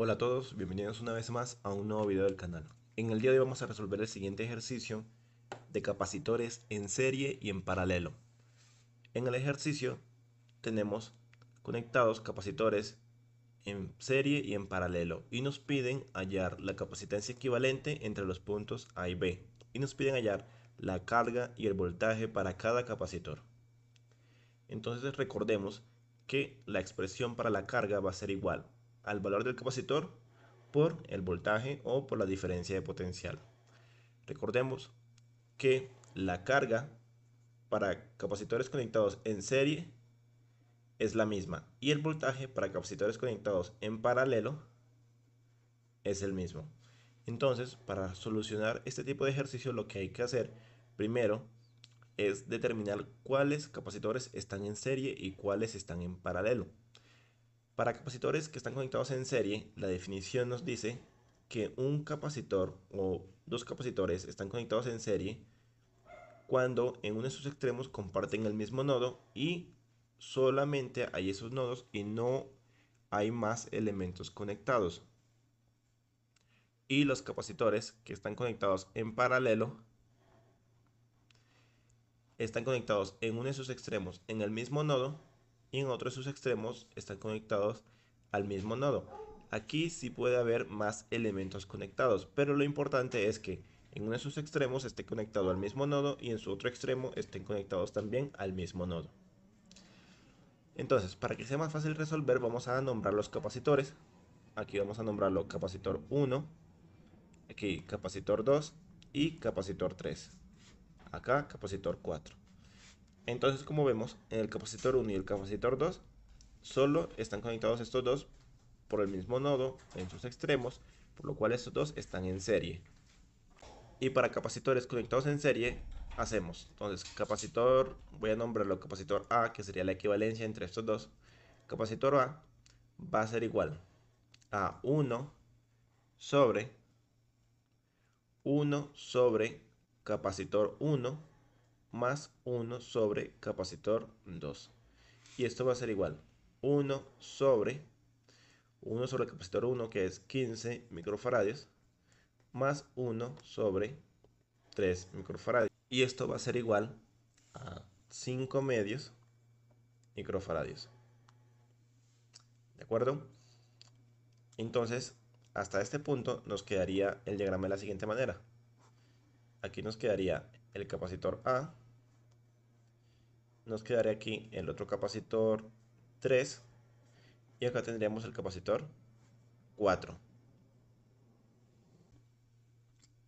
Hola a todos, bienvenidos una vez más a un nuevo video del canal. En el día de hoy vamos a resolver el siguiente ejercicio de capacitores en serie y en paralelo. En el ejercicio tenemos conectados capacitores en serie y en paralelo y nos piden hallar la capacitancia equivalente entre los puntos A y B y nos piden hallar la carga y el voltaje para cada capacitor. Entonces recordemos que la expresión para la carga va a ser igual al valor del capacitor por el voltaje o por la diferencia de potencial. Recordemos que la carga para capacitores conectados en serie es la misma y el voltaje para capacitores conectados en paralelo es el mismo. Entonces, para solucionar este tipo de ejercicio, lo que hay que hacer primero es determinar cuáles capacitores están en serie y cuáles están en paralelo. Para capacitores que están conectados en serie, la definición nos dice que un capacitor o dos capacitores están conectados en serie cuando en uno de sus extremos comparten el mismo nodo y solamente hay esos nodos y no hay más elementos conectados. Y los capacitores que están conectados en paralelo están conectados en uno de sus extremos en el mismo nodo y en otro de sus extremos están conectados al mismo nodo. Aquí sí puede haber más elementos conectados, pero lo importante es que en uno de sus extremos esté conectado al mismo nodo y en su otro extremo estén conectados también al mismo nodo. Entonces, para que sea más fácil resolver, vamos a nombrar los capacitores. Aquí vamos a nombrarlo capacitor 1, aquí capacitor 2 y capacitor 3. Acá capacitor 4. Entonces, como vemos, en el capacitor 1 y el capacitor 2 solo están conectados estos dos por el mismo nodo en sus extremos, por lo cual estos dos están en serie. Y para capacitores conectados en serie, hacemos, entonces, capacitor, voy a nombrarlo capacitor A, que sería la equivalencia entre estos dos. Capacitor A va a ser igual a 1 sobre capacitor 1 más 1 sobre capacitor 2. Y esto va a ser igual 1 sobre el capacitor 1, que es 15 microfaradios, más 1 sobre 3 microfaradios. Y esto va a ser igual a 5 medios microfaradios. ¿De acuerdo? Entonces, hasta este punto nos quedaría el diagrama de la siguiente manera. Aquí nos quedaría el capacitor A, nos quedaría aquí el otro capacitor 3 y acá tendríamos el capacitor 4.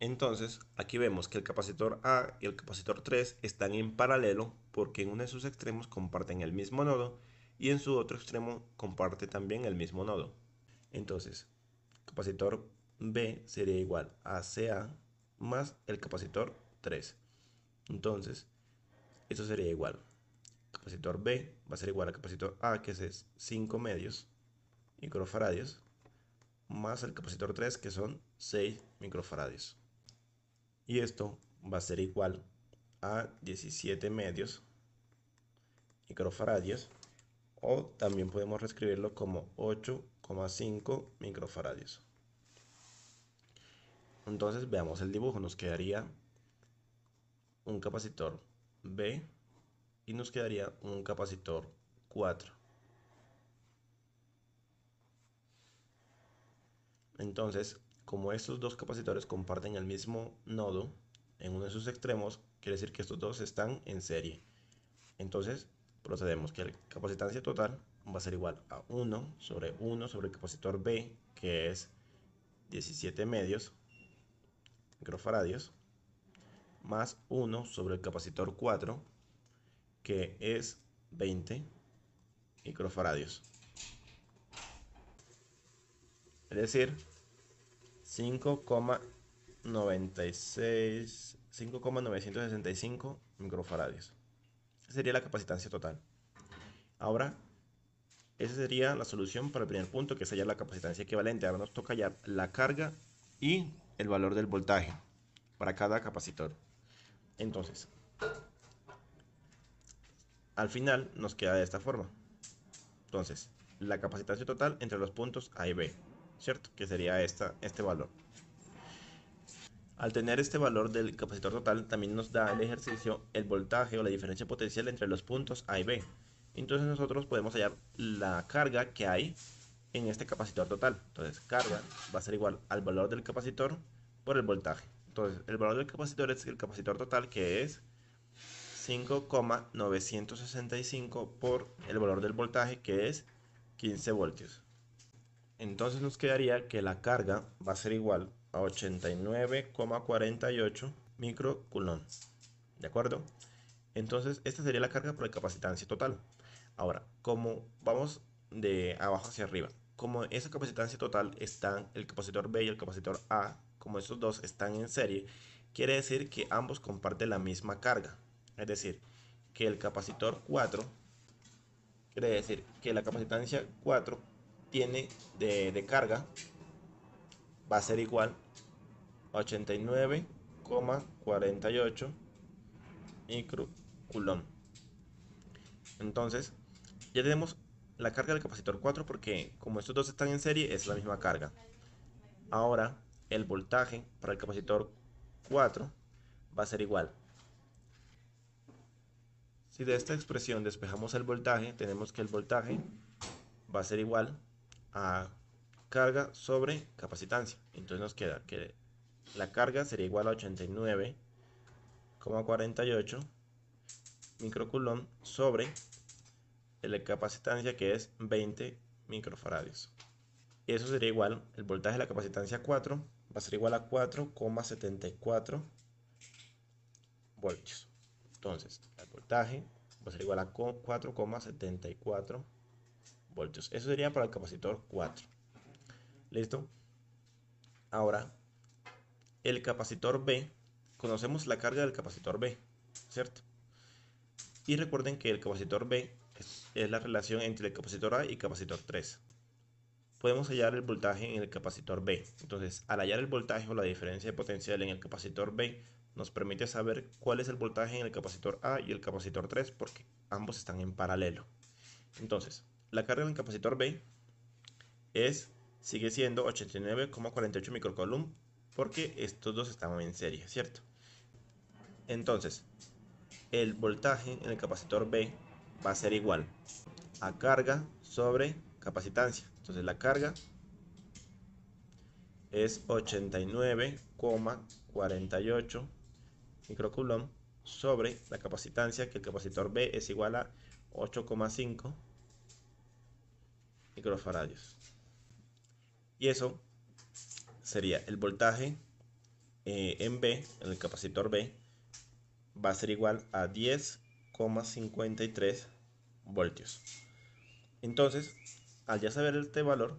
Entonces, aquí vemos que el capacitor A y el capacitor 3 están en paralelo porque en uno de sus extremos comparten el mismo nodo y en su otro extremo comparte también el mismo nodo. Entonces, capacitor B sería igual a CA más el capacitor 3. Entonces, eso sería igual. Capacitor B va a ser igual al capacitor A, que es 5 medios microfaradios, más el capacitor 3, que son 6 microfaradios. Y esto va a ser igual a 17 medios microfaradios, o también podemos reescribirlo como 8,5 microfaradios. Entonces veamos el dibujo, nos quedaría un capacitor B y nos quedaría un capacitor 4. Entonces, como estos dos capacitores comparten el mismo nodo en uno de sus extremos, quiere decir que estos dos están en serie. Entonces, procedemos que la capacitancia total va a ser igual a 1 sobre el capacitor B, que es 17 medios microfaradios, más 1 sobre el capacitor 4, que es 20 microfaradios. Es decir, 5,965 microfaradios. Esa sería la capacitancia total. Ahora, esa sería la solución para el primer punto, que es hallar la capacitancia equivalente. Ahora nos toca hallar la carga y el valor del voltaje para cada capacitor. Entonces, al final nos queda de esta forma. Entonces, la capacitancia total entre los puntos A y B ¿cierto? Que sería este valor. Al tener este valor del capacitor total, también nos da el ejercicio el voltaje o la diferencia potencial entre los puntos A y B. Entonces nosotros podemos hallar la carga que hay en este capacitor total. Entonces carga va a ser igual al valor del capacitor por el voltaje. Entonces el valor del capacitor es el capacitor total, que es 5,965 por el valor del voltaje, que es 15 voltios. Entonces nos quedaría que la carga va a ser igual a 89,48 microcoulomb. ¿De acuerdo? Entonces esta sería la carga por la capacitancia total. Ahora, como vamos de abajo hacia arriba, como esa capacitancia total están el capacitor B y el capacitor A, como estos dos están en serie, quiere decir que ambos comparten la misma carga. Es decir, que el capacitor 4 quiere decir que la capacitancia 4 tiene de carga va a ser igual a 89,48 microcoulomb. Entonces, ya tenemos la carga del capacitor 4 porque como estos dos están en serie es la misma carga. Ahora, el voltaje para el capacitor 4 va a ser igual. Si de esta expresión despejamos el voltaje, tenemos que el voltaje va a ser igual a carga sobre capacitancia. Entonces nos queda que la carga sería igual a 89,48 microcoulomb sobre la capacitancia, que es 20 microfaradios. Y eso sería igual, el voltaje de la capacitancia 4 va a ser igual a 4,74 voltios. Entonces, el voltaje va a ser igual a 4,74 voltios. Eso sería para el capacitor 4. ¿Listo? Ahora, el capacitor B, conocemos la carga del capacitor B, ¿cierto? Y recuerden que el capacitor B es la relación entre el capacitor A y capacitor 3. Podemos hallar el voltaje en el capacitor B. Entonces, al hallar el voltaje o la diferencia de potencial en el capacitor B, nos permite saber cuál es el voltaje en el capacitor A y el capacitor 3, porque ambos están en paralelo. Entonces, la carga en el capacitor B sigue siendo 89,48 microcoulomb, porque estos dos estaban en serie, ¿cierto? Entonces, el voltaje en el capacitor B va a ser igual a carga sobre capacitancia. Entonces la carga es 89,48 microcoulomb sobre la capacitancia, que el capacitor B es igual a 8,5 microfaradios. Y eso sería el voltaje en B, en el capacitor B, va a ser igual a 10,53 voltios. Entonces, al ya saber este valor,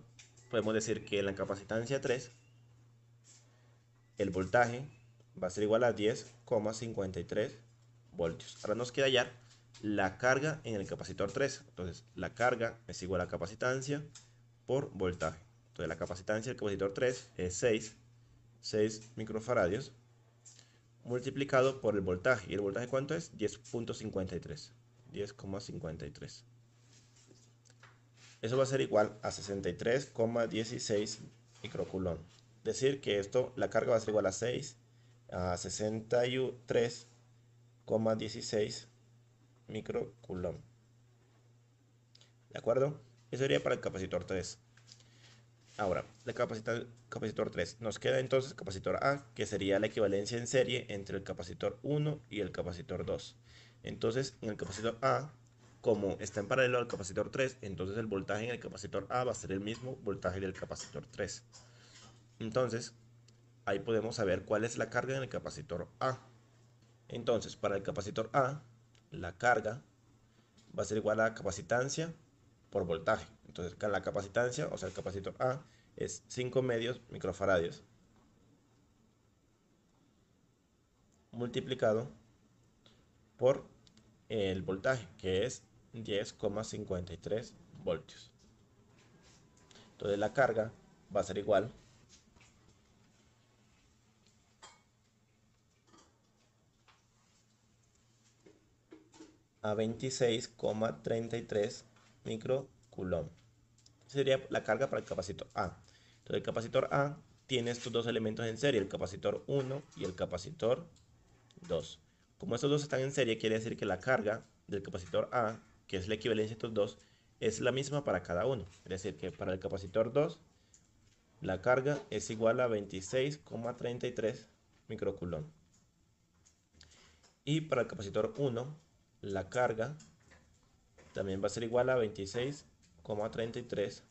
podemos decir que en la capacitancia 3, el voltaje va a ser igual a 10,53 voltios. Ahora nos queda hallar la carga en el capacitor 3. Entonces, la carga es igual a capacitancia por voltaje. Entonces, la capacitancia del capacitor 3 es 6 microfaradios multiplicado por el voltaje. ¿Y el voltaje cuánto es? 10,53. 10,53. Eso va a ser igual a 63,16 microcoulomb. Decir que la carga va a ser igual a 63,16 microcoulomb. ¿De acuerdo? Eso sería para el capacitor 3. Ahora, el capacitor 3. Nos queda entonces el capacitor A, que sería la equivalencia en serie entre el capacitor 1 y el capacitor 2. Entonces, en el capacitor A, como está en paralelo al capacitor 3, entonces el voltaje en el capacitor A va a ser el mismo voltaje del capacitor 3. Entonces, ahí podemos saber cuál es la carga en el capacitor A. Entonces, para el capacitor A, la carga va a ser igual a capacitancia por voltaje. Entonces, la capacitancia, o sea, el capacitor A, es 5 medios microfaradios multiplicado por el voltaje, que es 10,53 voltios. Entonces, la carga va a ser igual a 26,33 microcoulomb. Sería la carga para el capacitor A. Entonces el capacitor A tiene estos dos elementos en serie, el capacitor 1 y el capacitor 2. Como estos dos están en serie, quiere decir que la carga del capacitor A, que es la equivalencia de estos dos, es la misma para cada uno. Es decir, que para el capacitor 2, la carga es igual a 26,33 microcoulomb. Y para el capacitor 1, la carga también va a ser igual a 26,33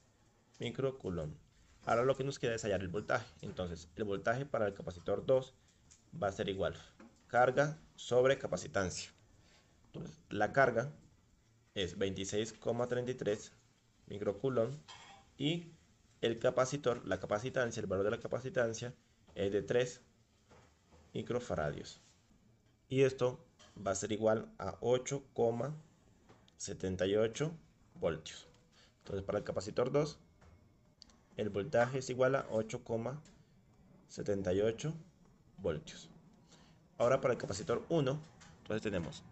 microcoulomb. Ahora lo que nos queda es hallar el voltaje. Entonces, el voltaje para el capacitor 2 va a ser igual carga sobre capacitancia. Entonces, la carga es 26,33 microcoulomb y el capacitor, la capacitancia, el valor de la capacitancia es de 3 microfaradios. Y esto va a ser igual a 8,78 voltios. Entonces, para el capacitor 2, el voltaje es igual a 8,78 voltios. Ahora para el capacitor 1, entonces tenemos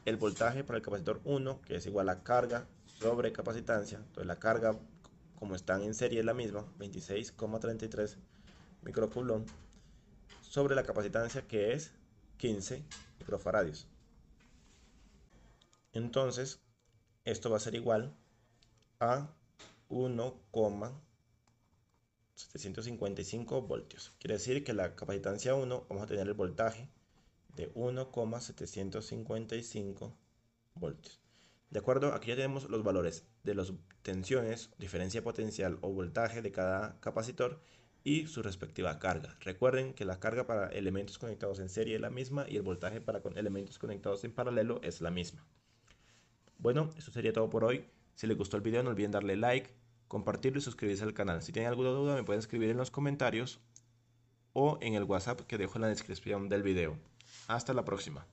el voltaje para el capacitor 1, que es igual a carga sobre capacitancia. Entonces la carga, como están en serie, es la misma, 26,33 microcoulomb, sobre la capacitancia, que es 15 microfaradios. Entonces, esto va a ser igual a 1,755 voltios. Quiere decir que la capacitancia 1 vamos a tener el voltaje de 1,755 voltios. De acuerdo, aquí ya tenemos los valores de las tensiones, diferencia potencial o voltaje de cada capacitor y su respectiva carga. Recuerden que la carga para elementos conectados en serie es la misma y el voltaje para elementos conectados en paralelo es la misma. Bueno, eso sería todo por hoy. Si les gustó el video no olviden darle like, compartirlo y suscribirse al canal. Si tienen alguna duda me pueden escribir en los comentarios o en el WhatsApp que dejo en la descripción del video. Hasta la próxima.